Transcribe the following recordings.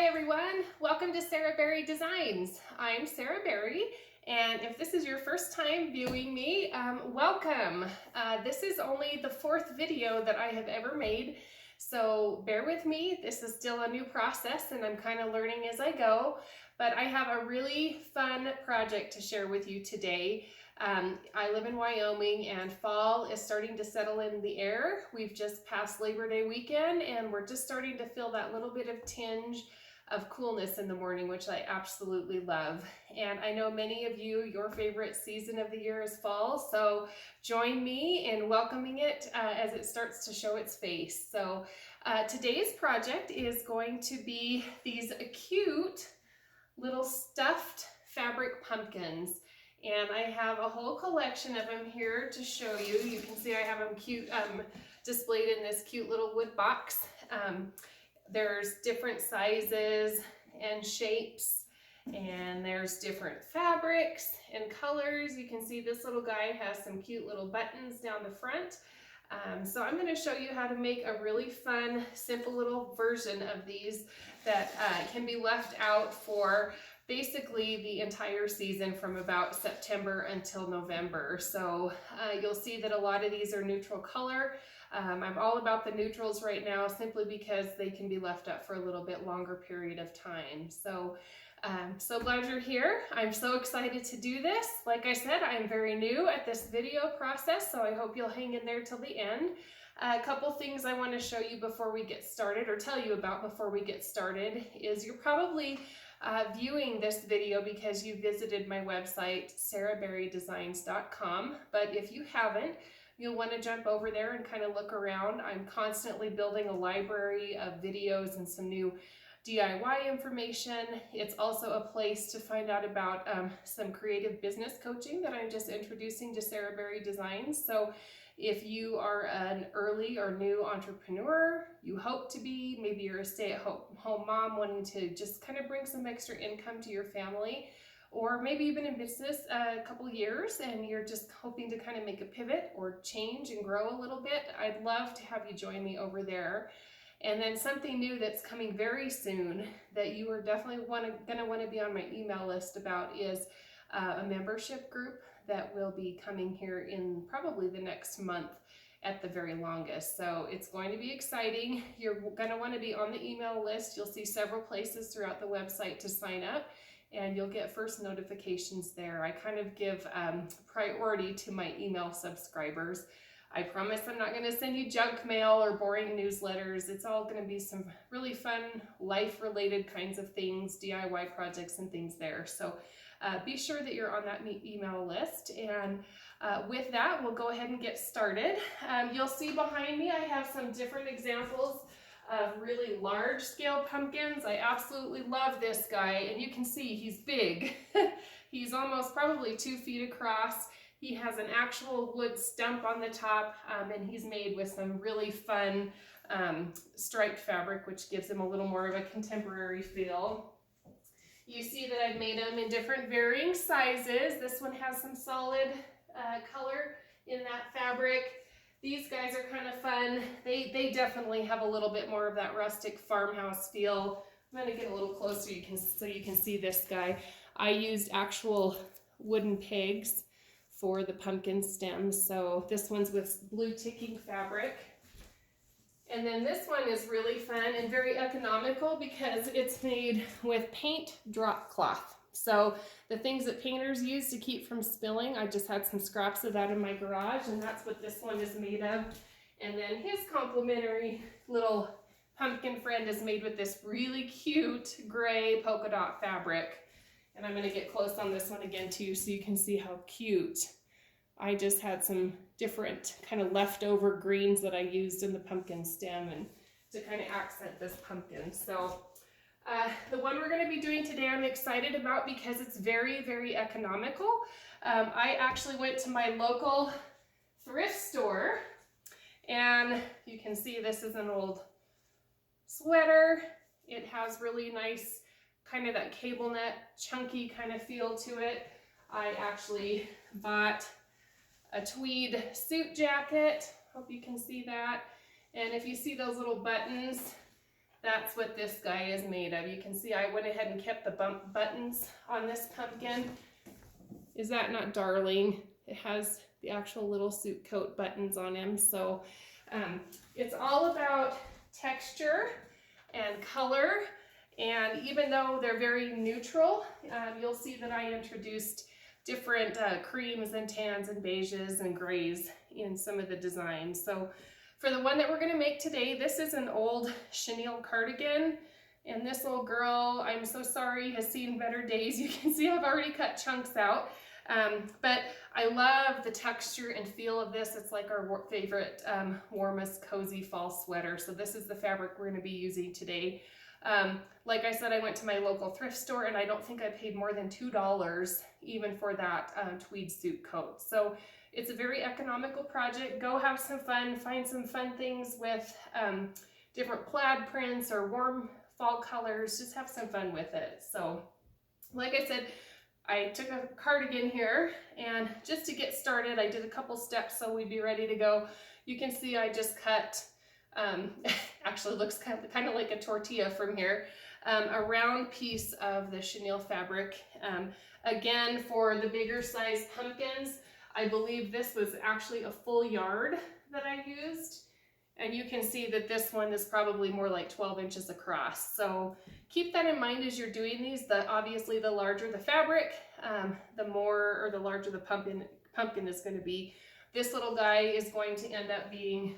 Hi everyone, welcome to Sarah Berry Designs. I'm Sarah Berry, and if this is your first time viewing me, welcome. This is only the fourth video that I have ever made, so bear with me. This is still a new process and I'm kind of learning as I go, but I have a really fun project to share with you today. I live in Wyoming and fall is starting to settle in the air. We've just passed Labor Day weekend and we're just starting to feel that little bit of tinge of coolness in the morning, which I absolutely love. And I know many of you, your favorite season of the year is fall, so join me in welcoming it as it starts to show its face. So today's project is going to be these cute little stuffed fabric pumpkins. And I have a whole collection of them here to show you. You can see I have them cute, displayed in this cute little wood box. There's different sizes and shapes, and there's different fabrics and colors. You can see this little guy has some cute little buttons down the front. So I'm going to show you how to make a really fun, simple little version of these that can be left out for basically the entire season from about September until November. So you'll see that a lot of these are neutral color. I'm all about the neutrals right now simply because they can be left up for a little bit longer period of time. So so glad you're here. I'm so excited to do this. Like I said, I'm very new at this video process, so I hope you'll hang in there till the end. A couple things I want to show you before we get started, or tell you about before we get started, is you're probably viewing this video because you visited my website, sarahberrydesigns.com, but if you haven't, you'll want to jump over there and kind of look around. I'm constantly building a library of videos and some new DIY information. It's also a place to find out about some creative business coaching that I'm just introducing to Sarah Berry Designs. So if you are an early or new entrepreneur, you hope to be, maybe you're a stay-at-home mom wanting to just kind of bring some extra income to your family, or maybe you've been in business a couple years and you're just hoping to kind of make a pivot or change and grow a little bit, I'd love to have you join me over there. And then something new that's coming very soon that you are definitely going to want to be on my email list about is a membership group that will be coming here in probably the next month at the very longest. So it's going to be exciting. You're going to want to be on the email list. You'll see several places throughout the website to sign up, and you'll get first notifications there. I kind of give priority to my email subscribers. I promise I'm not going to send you junk mail or boring newsletters. It's all going to be some really fun life-related kinds of things, DIY projects and things there. So be sure that you're on that email list. And with that, we'll go ahead and get started. You'll see behind me I have some different examples of really large-scale pumpkins. I absolutely love this guy, and you can see he's big. He's almost probably 2 feet across. He has an actual wood stump on the top, and he's made with some really fun striped fabric, which gives him a little more of a contemporary feel. You see that I've made them in different varying sizes. This one has some solid color in that fabric. These guys are kind of fun. They definitely have a little bit more of that rustic farmhouse feel. I'm going to get a little closer so you can see this guy. I used actual wooden pegs for the pumpkin stems. So this one's with blue ticking fabric. And then this one is really fun and very economical because it's made with paint drop cloth. So the things that painters use to keep from spilling, I just had some scraps of that in my garage, and that's what this one is made of. And then his complimentary little pumpkin friend is made with this really cute gray polka dot fabric. And I'm going to get close on this one again too so you can see how cute. I just had some different kind of leftover greens that I used in the pumpkin stem and to kind of accent this pumpkin. So the one we're going to be doing today I'm excited about because it's very, very economical. I actually went to my local thrift store, and you can see this is an old sweater. It has really nice kind of that cable net, chunky kind of feel to it. I actually bought a tweed suit jacket. Hope you can see that. And if you see those little buttons, that's what this guy is made of. You can see I went ahead and kept the buttons on this pumpkin. Is that not darling? It has the actual little suit coat buttons on him. So it's all about texture and color. And even though they're very neutral, you'll see that I introduced different creams and tans and beiges and grays in some of the designs. So for the one that we're gonna make today, this is an old chenille cardigan. And this little girl, I'm so sorry, has seen better days. You can see I've already cut chunks out. But I love the texture and feel of this. It's like our favorite, warmest, cozy fall sweater. So this is the fabric we're gonna be using today. Like I said, I went to my local thrift store and I don't think I paid more than $2 even for that tweed suit coat. So it's a very economical project. Go have some fun, find some fun things with different plaid prints or warm fall colors. Just have some fun with it. So like I said, I took a cardigan here, and just to get started, I did a couple steps so we'd be ready to go. You can see I just cut, actually looks kind of like a tortilla from here, a round piece of the chenille fabric. Again, for the bigger size pumpkins, I believe this was actually a full yard that I used. And you can see that this one is probably more like 12 inches across. So keep that in mind as you're doing these. Obviously, the larger the fabric, the larger the pumpkin is going to be. This little guy is going to end up being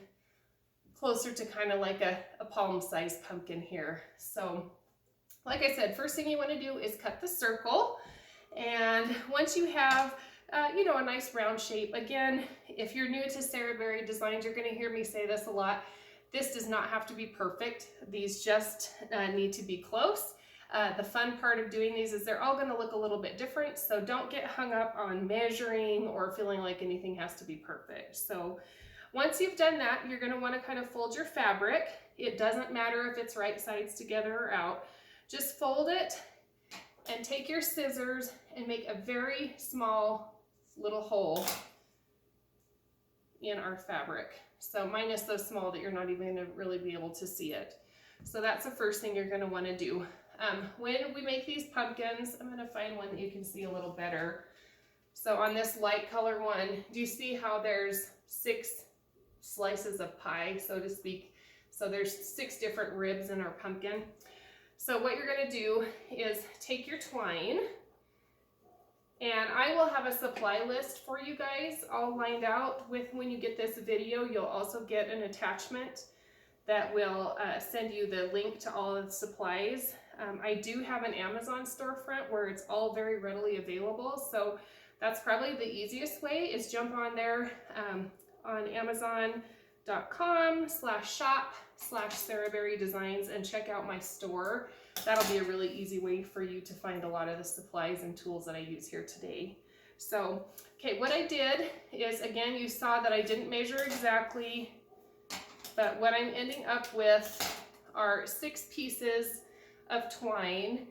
closer to kind of like a palm-sized pumpkin here. So like I said, first thing you want to do is cut the circle. And once you have a nice round shape. Again, if you're new to Sarah Berry Designs, you're going to hear me say this a lot. This does not have to be perfect. These just need to be close. The fun part of doing these is they're all going to look a little bit different. So don't get hung up on measuring or feeling like anything has to be perfect. So once you've done that, you're going to want to kind of fold your fabric. It doesn't matter if it's right sides together or out. Just fold it and take your scissors and make a very small little hole in our fabric. So mine is so small that you're not even going to really be able to see it. So that's the first thing you're going to want to do. When we make these pumpkins, I'm going to find one that you can see a little better. So on this light color one, do you see how there's 6 slices of pie, so to speak? So there's 6 different ribs in our pumpkin. So what you're going to do is take your twine, and I will have a supply list for you guys all lined out with when you get this video. You'll also get an attachment that will send you the link to all of the supplies. I do have an Amazon storefront where it's all very readily available. So that's probably the easiest way is jump on there on Amazon.com/shop/Sarah Berry Designs and check out my store. That'll be a really easy way for you to find a lot of the supplies and tools that I use here today. So, okay, what I did is, again, you saw that I didn't measure exactly, but what I'm ending up with are 6 pieces of twine.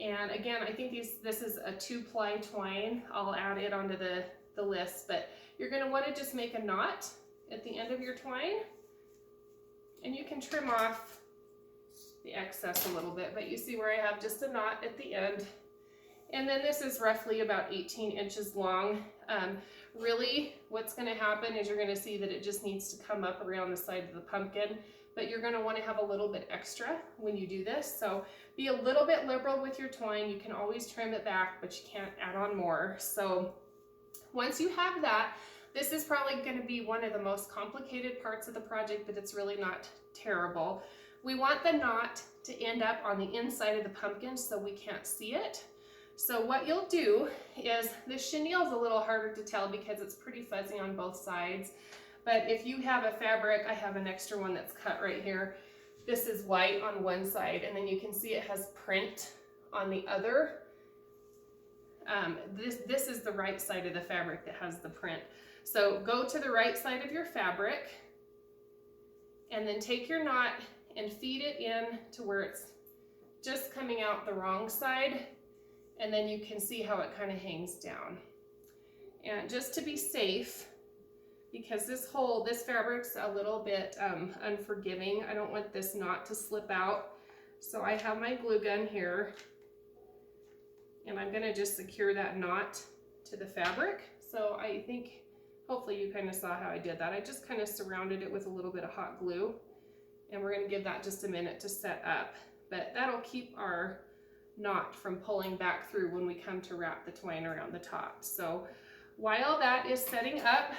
And again, I think this is a 2-ply twine. I'll add it onto the list, but you're going to want to just make a knot at the end of your twine, and you can trim off the excess a little bit, but you see where I have just a knot at the end. And then this is roughly about 18 inches long. Really, what's going to happen is you're going to see that it just needs to come up around the side of the pumpkin, but you're going to want to have a little bit extra when you do this. So be a little bit liberal with your twine. You can always trim it back, but you can't add on more. So once you have that, this is probably going to be one of the most complicated parts of the project, but it's really not terrible. We want the knot to end up on the inside of the pumpkin so we can't see it. So what you'll do is, the chenille is a little harder to tell because it's pretty fuzzy on both sides. But if you have a fabric, I have an extra one that's cut right here. This is white on one side, and then you can see it has print on the other. This is the right side of the fabric that has the print. So go to the right side of your fabric, and then take your knot and feed it in to where it's just coming out the wrong side, and then you can see how it kind of hangs down. And just to be safe, because this fabric's a little bit unforgiving. I don't want this knot to slip out. So I have my glue gun here, and I'm gonna just secure that knot to the fabric. So I think, hopefully you kind of saw how I did that. I just kind of surrounded it with a little bit of hot glue, and we're gonna give that just a minute to set up. But that'll keep our knot from pulling back through when we come to wrap the twine around the top. So while that is setting up,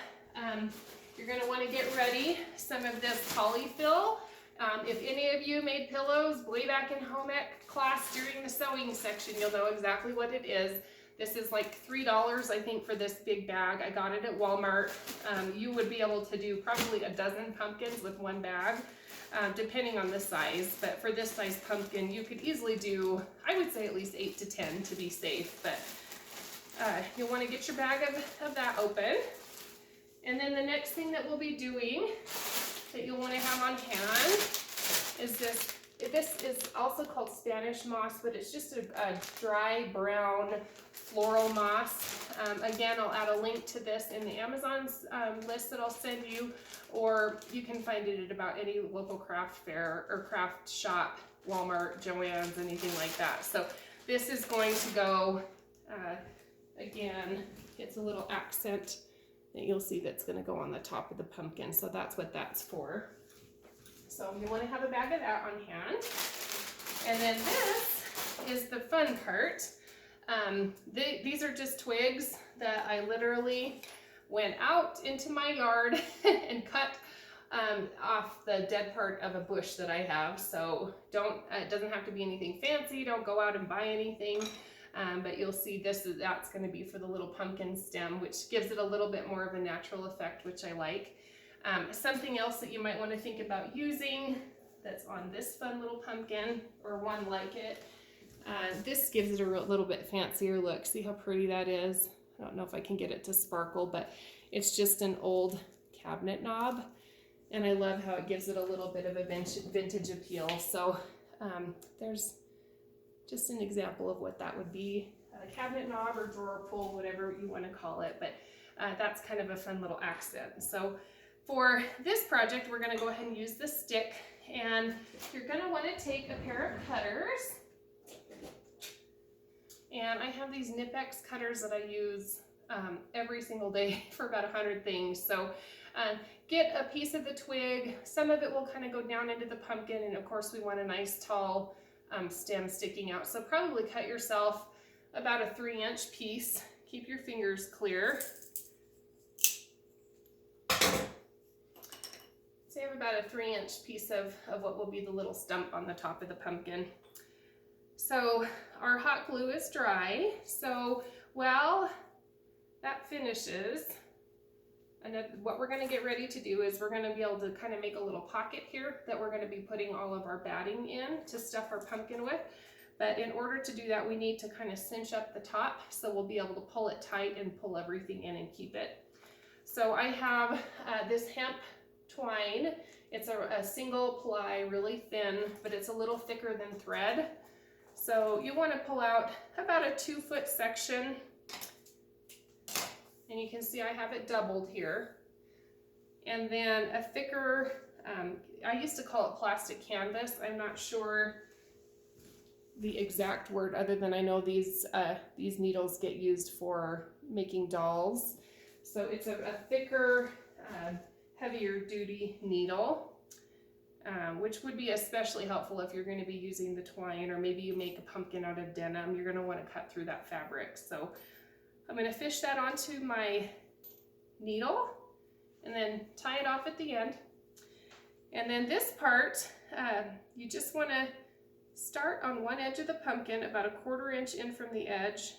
you're going to want to get ready some of this polyfill. If any of you made pillows way back in home ec class during the sewing section, you'll know exactly what it is. This is like $3, I think, for this big bag. I got it at Walmart. You would be able to do probably a dozen pumpkins with one bag, depending on the size. But for this size pumpkin, you could easily do, I would say, at least 8 to 10 to be safe. But you'll want to get your bag of that open. And then the next thing that we'll be doing that you'll want to have on hand is this. This is also called Spanish moss, but it's just a dry brown floral moss. Again, I'll add a link to this in the Amazon list that I'll send you, or you can find it at about any local craft fair or craft shop, Walmart, Joann's, anything like that. So this is going to go, again, it's a little accent that you'll see that's going to go on the top of the pumpkin. So that's what that's for. So you want to have a bag of that on hand. And then this is the fun part. These are just twigs that I literally went out into my yard and cut off the dead part of a bush that I have. So it doesn't have to be anything fancy. Don't go out and buy anything. But you'll see that's going to be for the little pumpkin stem, which gives it a little bit more of a natural effect, which I like. Something else that you might want to think about using that's on this fun little pumpkin, or one like it, this gives it a little bit fancier look. See how pretty that is? I don't know if I can get it to sparkle, but it's just an old cabinet knob, and I love how it gives it a little bit of a vintage appeal. So there's just an example of what that would be, a cabinet knob or drawer pull, whatever you want to call it, but that's kind of a fun little accent. So for this project, we're going to go ahead and use the stick, and you're going to want to take a pair of cutters, and I have these Nip-X cutters that I use every single day for about 100 things. So get a piece of the twig. Some of it will kind of go down into the pumpkin, and of course we want a nice tall stem sticking out. So probably cut yourself about a 3-inch piece. Keep your fingers clear. So you have about a 3-inch piece of what will be the little stump on the top of the pumpkin. So our hot glue is dry. So while that finishes, and what we're going to get ready to do is we're going to be able to kind of make a little pocket here that we're going to be putting all of our batting in to stuff our pumpkin with. But in order to do that, we need to kind of cinch up the top so we'll be able to pull it tight and pull everything in and keep it. So I have this hemp twine. It's a single ply, really thin, but it's a little thicker than thread. So you want to pull out about a 2-foot section. And you can see I have it doubled here. And then a thicker, I used to call it plastic canvas. I'm not sure the exact word, other than I know these needles get used for making dolls. So it's a thicker, heavier duty needle, which would be especially helpful if you're going to be using the twine, or maybe you make a pumpkin out of denim. You're going to want to cut through that fabric. So I'm going to fish that onto my needle and then tie it off at the end. And then this part, you just want to start on one edge of the pumpkin, about a 1/4 inch in from the edge,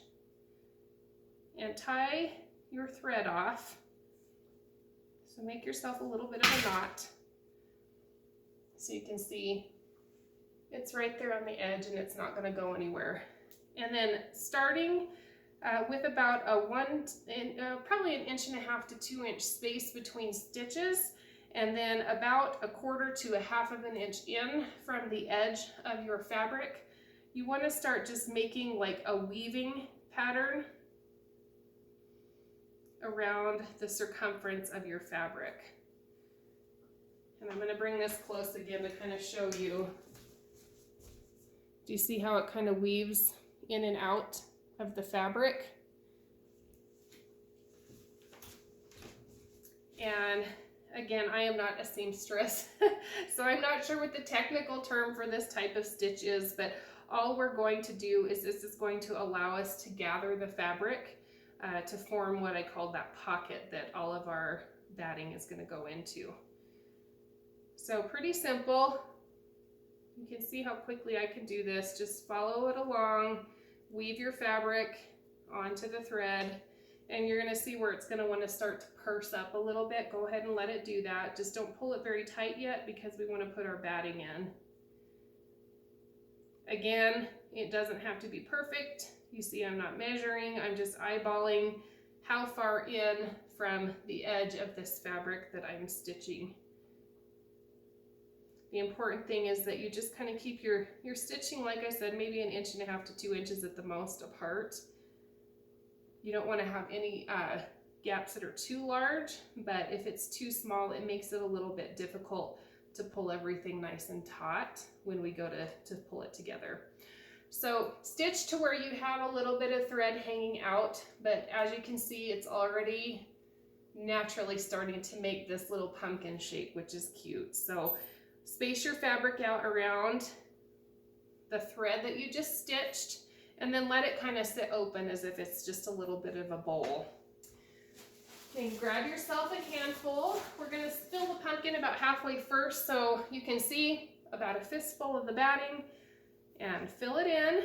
and tie your thread off. So make yourself a little bit of a knot. So you can see it's right there on the edge and it's not going to go anywhere. And then starting with about probably 1.5 to 2 inch space between stitches, and then about 1/4 to 1/2 inch in from the edge of your fabric, you want to start just making like a weaving pattern. around the circumference of your fabric. And I'm going to bring this close again to kind of show you. Do you see how it kind of weaves in and out of the fabric? And again, I am not a seamstress, so I'm not sure what the technical term for this type of stitch is, but all we're going to do is this is going to allow us to gather the fabric to form what I call that pocket that all of our batting is going to go into. So pretty simple. You can see how quickly I can do this. Just follow it along, weave your fabric onto the thread, and you're going to see where it's going to want to start to purse up a little bit. Go ahead and let it do that. Just don't pull it very tight yet because we want to put our batting in. Again, it doesn't have to be perfect. You see I'm not measuring, I'm just eyeballing how far in from the edge of this fabric that I'm stitching. The important thing is that you just kind of keep your stitching, like I said, maybe 1.5 inches to 2 inches at the most apart. You don't want to have any gaps that are too large, but if it's too small, it makes it a little bit difficult to pull everything nice and taut when we go to pull it together. So stitch to where you have a little bit of thread hanging out, but as you can see, it's already naturally starting to make this little pumpkin shape, which is cute. So space your fabric out around the thread that you just stitched, and then let it kind of sit open as if it's just a little bit of a bowl. Okay, grab yourself a handful. We're going to fill the pumpkin about halfway first, so you can see about a fistful of the batting, and fill it in.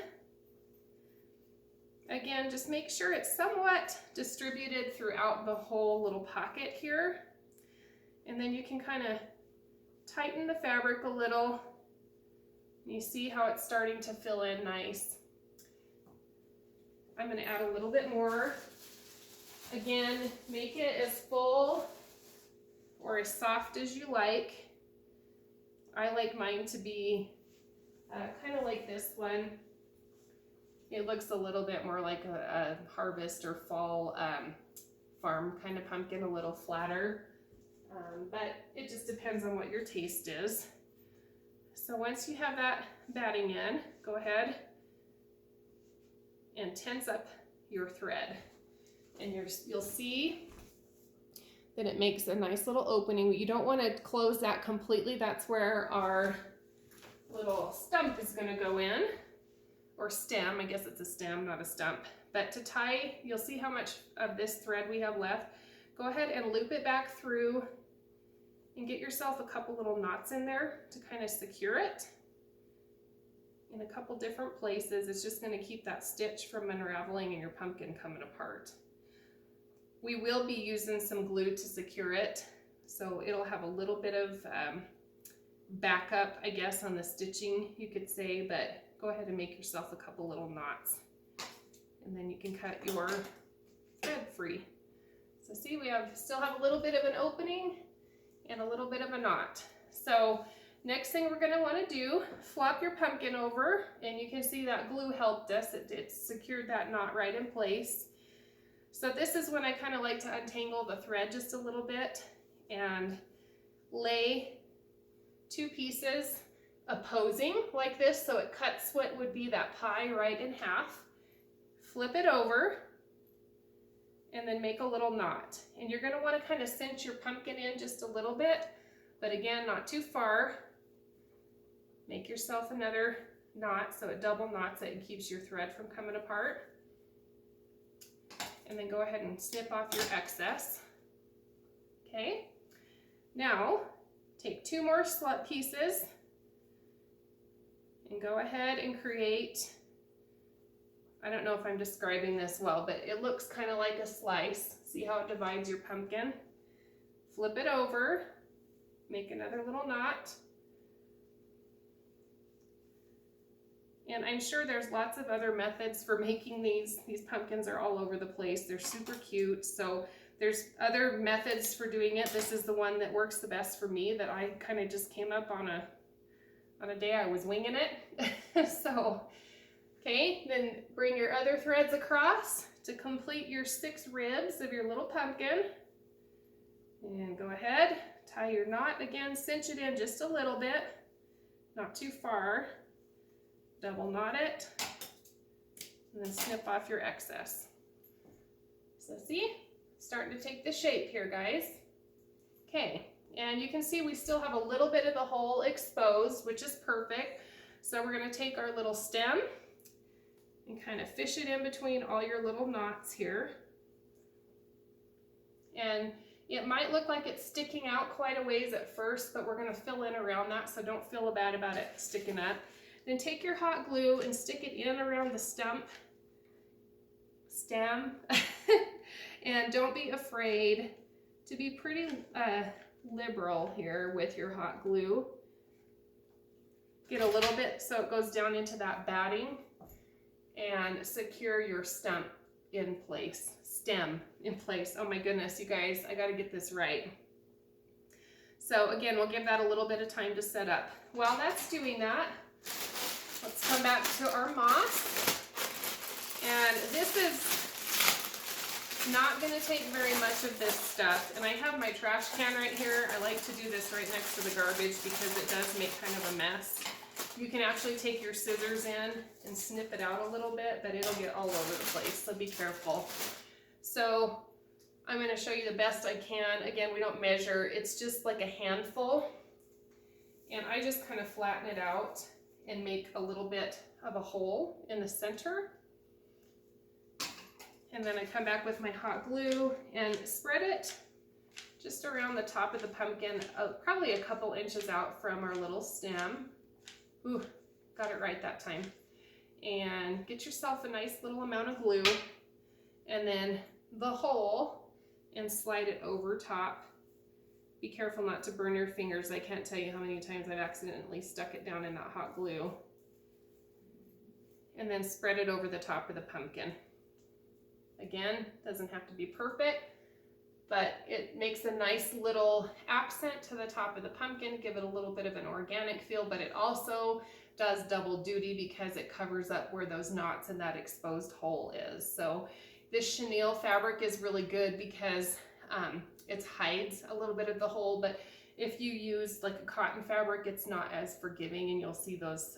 Again, just make sure it's somewhat distributed throughout the whole little pocket here. And then you can kind of tighten the fabric a little. You see how it's starting to fill in nice. I'm going to add a little bit more. Again, make it as full or as soft as you like. I like mine to be kind of like this one. It looks a little bit more like a harvest or fall farm kind of pumpkin, a little flatter. But it just depends on what your taste is. So once you have that batting in, go ahead and tense up your thread. And you'll see that it makes a nice little opening. You don't want to close that completely. That's where our little stump is going to go in, or stem. I guess it's a stem, not a stump. But to tie, you'll see how much of this thread we have left. Go ahead and loop it back through and get yourself a couple little knots in there to kind of secure it in a couple different places. It's just going to keep that stitch from unraveling and your pumpkin coming apart. We will be using some glue to secure it, so it'll have a little bit of backup, I guess, on the stitching, you could say, but go ahead and make yourself a couple little knots, and then you can cut your thread free. So see, we still have a little bit of an opening and a little bit of a knot. So next thing we're going to want to do, flop your pumpkin over, and you can see that glue helped us. It secured that knot right in place. So this is when I kind of like to untangle the thread just a little bit and lay two pieces opposing like this, so it cuts what would be that pie right in half. Flip it over and then make a little knot. And you're going to want to kind of cinch your pumpkin in just a little bit, but again, not too far. Make yourself another knot so it double knots it and keeps your thread from coming apart. And then go ahead and snip off your excess. Okay, now take two more slot pieces and go ahead and create, I don't know if I'm describing this well, but it looks kind of like a slice. See how it divides your pumpkin? Flip it over, make another little knot. And I'm sure there's lots of other methods for making these. These pumpkins are all over the place. They're super cute. So there's other methods for doing it. This is the one that works the best for me, that I kind of just came up on a day I was winging it. So, okay, then bring your other threads across, to complete your 6 ribs of your little pumpkin. And go ahead, tie your knot again, cinch it in just a little bit, not too far. Double knot it, and then snip off your excess. So see, starting to take the shape here, guys. Okay, and you can see we still have a little bit of the hole exposed, which is perfect. So we're gonna take our little stem and kind of fish it in between all your little knots here. And it might look like it's sticking out quite a ways at first, but we're gonna fill in around that, so don't feel bad about it sticking up. Then take your hot glue and stick it in around the stem, and don't be afraid to be pretty liberal here with your hot glue. Get a little bit so it goes down into that batting and secure your stem in place. Oh my goodness, you guys, I gotta get this right. So again, we'll give that a little bit of time to set up. While that's doing that, let's come back to our moss. And this is not going to take very much of this stuff. And I have my trash can right here. I like to do this right next to the garbage because it does make kind of a mess. You can actually take your scissors in and snip it out a little bit, but it'll get all over the place, so be careful. So I'm going to show you the best I can. Again, we don't measure. It's just like a handful. And I just kind of flatten it out and make a little bit of a hole in the center. And then I come back with my hot glue and spread it just around the top of the pumpkin, probably a couple inches out from our little stem. Ooh, got it right that time. And get yourself a nice little amount of glue, and then the hole, and slide it over top. Be careful not to burn your fingers. I can't tell you how many times I've accidentally stuck it down in that hot glue. And then spread it over the top of the pumpkin. Again, doesn't have to be perfect, but it makes a nice little accent to the top of the pumpkin, give it a little bit of an organic feel, but it also does double duty because it covers up where those knots and that exposed hole is. So this chenille fabric is really good because it hides a little bit of the hole, but if you use like a cotton fabric, it's not as forgiving, and you'll see those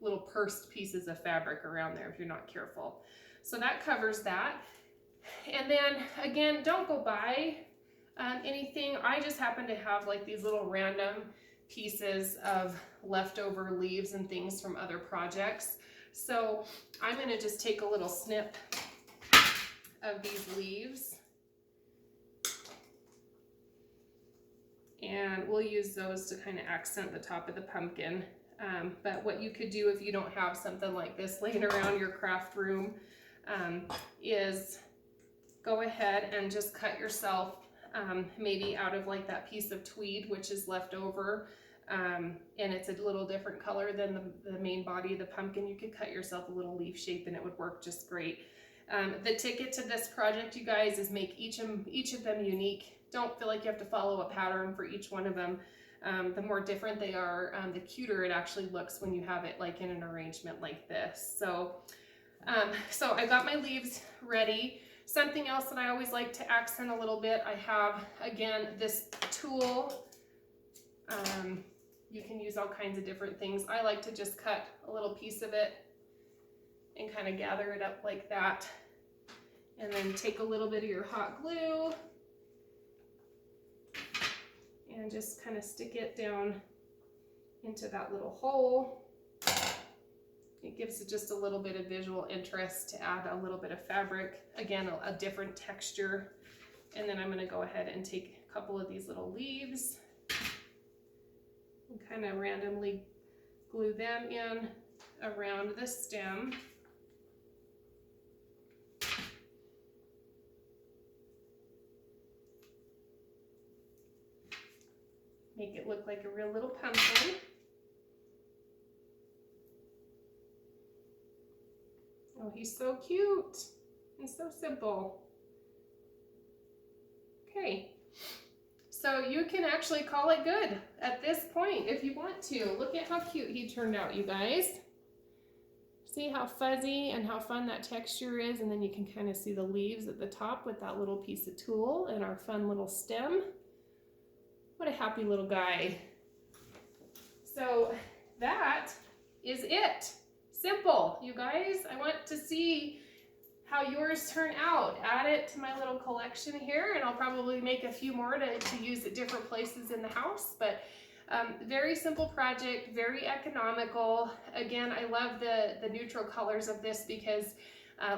little pursed pieces of fabric around there if you're not careful. So that covers that. And then again, don't go buy anything. I just happen to have like these little random pieces of leftover leaves and things from other projects. So I'm going to just take a little snip of these leaves, and we'll use those to kind of accent the top of the pumpkin. But what you could do if you don't have something like this laying around your craft room is go ahead and just cut yourself maybe out of like that piece of tweed which is left over, and it's a little different color than the main body of the pumpkin. You could cut yourself a little leaf shape and it would work just great. The ticket to this project, you guys, is make each of them unique. Don't feel like you have to follow a pattern for each one of them. The more different they are, the cuter it actually looks when you have it like in an arrangement like this. So I got my leaves ready. Something else that I always like to accent a little bit, I have, again, this tool. You can use all kinds of different things. I like to just cut a little piece of it and kind of gather it up like that. And then take a little bit of your hot glue and just kind of stick it down into that little hole. It gives it just a little bit of visual interest to add a little bit of fabric. Again, a different texture. And then I'm going to go ahead and take a couple of these little leaves and kind of randomly glue them in around the stem. Make it look like a real little pumpkin. Oh, he's so cute and so simple. Okay, so you can actually call it good at this point if you want to. Look at how cute he turned out, you guys. See how fuzzy and how fun that texture is, and then you can kind of see the leaves at the top with that little piece of tulle and our fun little stem. What a happy little guy. So that is it. Simple, you guys. I want to see how yours turn out. Add it to my little collection here, and I'll probably make a few more to use at different places in the house, but very simple project, very economical. Again, I love the neutral colors of this because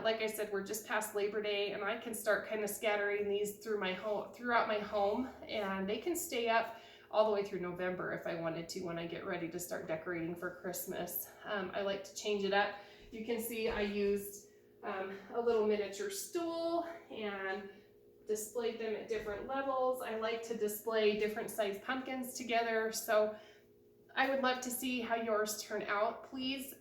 like I said, we're just past Labor Day, and I can start kind of scattering these throughout my home, and they can stay up all the way through November if I wanted to when I get ready to start decorating for Christmas. I like to change it up. You can see I used a little miniature stool and displayed them at different levels. I like to display different sized pumpkins together, so I would love to see how yours turn out. Please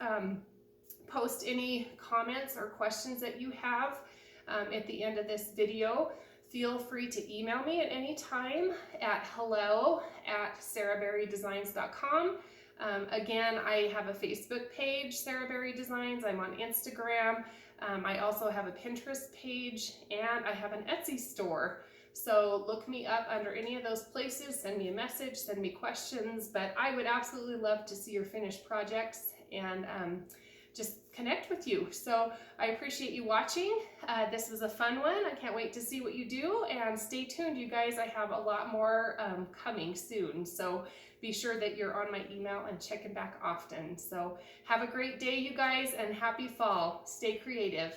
post any comments or questions that you have at the end of this video. Feel free to email me at any time at hello@sarahberrydesigns.com. Again, I have a Facebook page, Sarah Berry Designs. I'm on Instagram. I also have a Pinterest page, and I have an Etsy store. So look me up under any of those places, send me a message, send me questions, but I would absolutely love to see your finished projects and just connect with you. So I appreciate you watching. This was a fun one. I can't wait to see what you do, and stay tuned, you guys. I have a lot more coming soon. So be sure that you're on my email and checking back often. So have a great day, you guys, and happy fall. Stay creative.